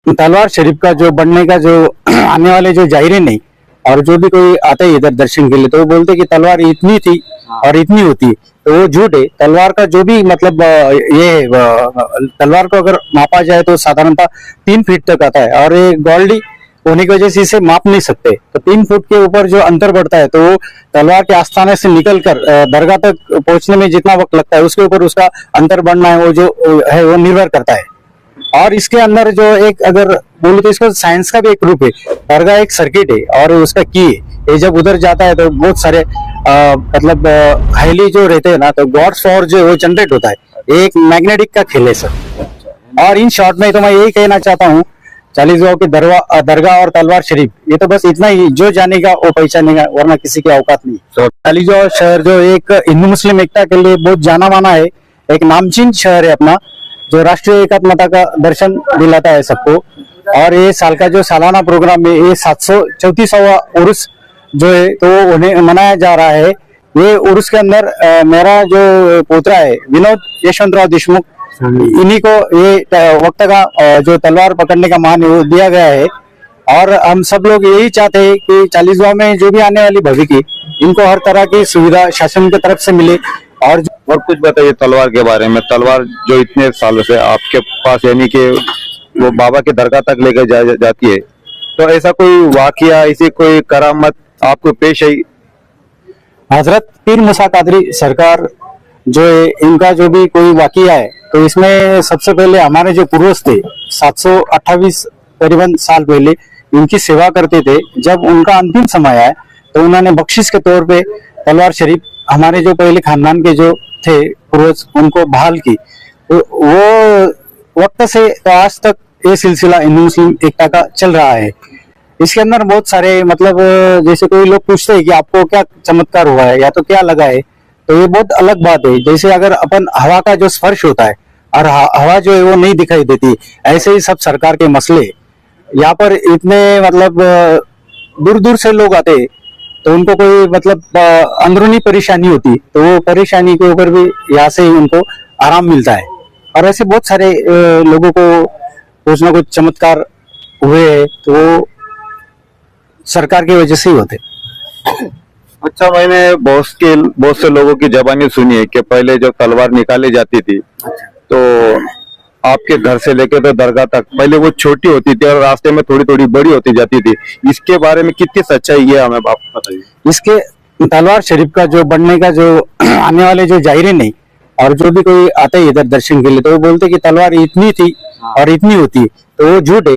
तलवार शरीफ का जो बनने का जो आने वाले जो जायरीन नहीं, और जो भी कोई आते हैं इधर दर्शन के लिए, तो वो बोलते कि तलवार इतनी थी और इतनी होती, तो वो झूठ है। तलवार का जो भी मतलब तलवार को अगर मापा जाए तो साधारणतः 3 फीट तक आता है, और ये गोल्डी होने की वजह से इसे माप नहीं सकते। तो 3 फुट के ऊपर जो अंतर बढ़ता है, तो वो तलवार के आस्थाने से निकलकर दरगाह तक पहुंचने में जितना वक्त लगता है, उसके ऊपर उसका अंतर बढ़ना है, वो जो है वो निर्भर करता है। और इसके अंदर जो एक अगर बोले तो इसको साइंस का भी एक रूप है। दरगाह एक सर्किट है और उसका की है, ये जब उधर जाता है तो बहुत सारे मतलब हाईली जो रहते हैं ना, तो गॉड्स पावर जो है वो जनरेट होता है। ये एक मैग्नेटिक का खेल है सर। और इन शॉर्ट में तो मैं यही कहना चाहता हूँ, चालीसगांव की दरगाह और तलवार शरीफ, ये तो बस इतना ही, जो जानेगा वो पहचानेगा, वरना किसी की औकात नहीं। तो चालीसगांव शहर जो एक हिंदू मुस्लिम एकता के लिए बहुत जाना माना है, एक नामचीन शहर है अपना, जो राष्ट्रीय एकात्मता का दर्शन दिलाता है सबको। और ये साल का जो सालाना प्रोग्राम है, ये 734वां उर्स जो है तो उन्हें मनाया जा रहा है। ये उर्स के अंदर मेरा जो पोतरा है विनोद यशवंतराव देशमुख, इन्हीं को ये वक्त का जो तलवार पकड़ने का मान है वो दिया गया है। और हम सब लोग यही चाहते हैं कि चालीसगांव में जो भी आने वाली भविकी, इनको हर तरह की सुविधा शासन की तरफ से मिले। और कुछ बताइए तलवार के बारे में। तलवार जो इतने सालों से आपके पास, यानी कि वो बाबा के दरगाह तक लेकर जाती है, तो ऐसा कोई वाकया, ऐसी कोई करामत आपको पेश आई? हजरत पीर मूसा कादरी सरकार जो है, इनका जो भी कोई वाकया है, तो इसमें सबसे पहले हमारे जो पूर्वज थे 728 करीबन साल पहले इनकी सेवा करते थे। जब उनका अंतिम समय आया तो उन्होंने बख्शिश के तौर पे तलवार शरीफ हमारे जो पहले खानदान के जो थे पूर्वज, उनको बहाल की। तो वो वक्त से तो आज तक ये सिलसिला हिंदू मुस्लिम एकता का चल रहा है। इसके अंदर बहुत सारे मतलब, जैसे कोई लोग पूछते हैं कि आपको क्या चमत्कार हुआ है या तो क्या लगा है, तो ये बहुत अलग बात है। जैसे अगर अपन हवा का जो स्पर्श होता है और हवा जो है वो नहीं दिखाई देती, ऐसे ही सब सरकार के मसले। यहाँ पर इतने मतलब दूर दूर से लोग आते, तो उनको कोई मतलब अंदरूनी परेशानी होती, तो वो परेशानी के ऊपर भी यहाँ से ही उनको आराम मिलता है। और ऐसे बहुत सारे लोगों को कुछ ना कुछ चमत्कार हुए हैं, तो वो सरकार की वजह से ही होते। अच्छा, मैंने बहुत से लोगों की जबानी सुनी है कि पहले जब तलवार निकाली जाती थी, तो आपके घर से लेकर तो दरगाह तक पहले वो छोटी होती थी और रास्ते में थोड़ी थोड़ी बड़ी होती जाती थी। इसके बारे में कितनी सच्चाई है, हमें आप बताइए। इसके तलवार शरीफ का जो बनने का जो आने वाले जो जायरीन नहीं, और जो भी कोई आते हैं इधर दर्शन के लिए, तो वो बोलते कि तलवार इतनी थी और इतनी होती, तो वो झूठ है।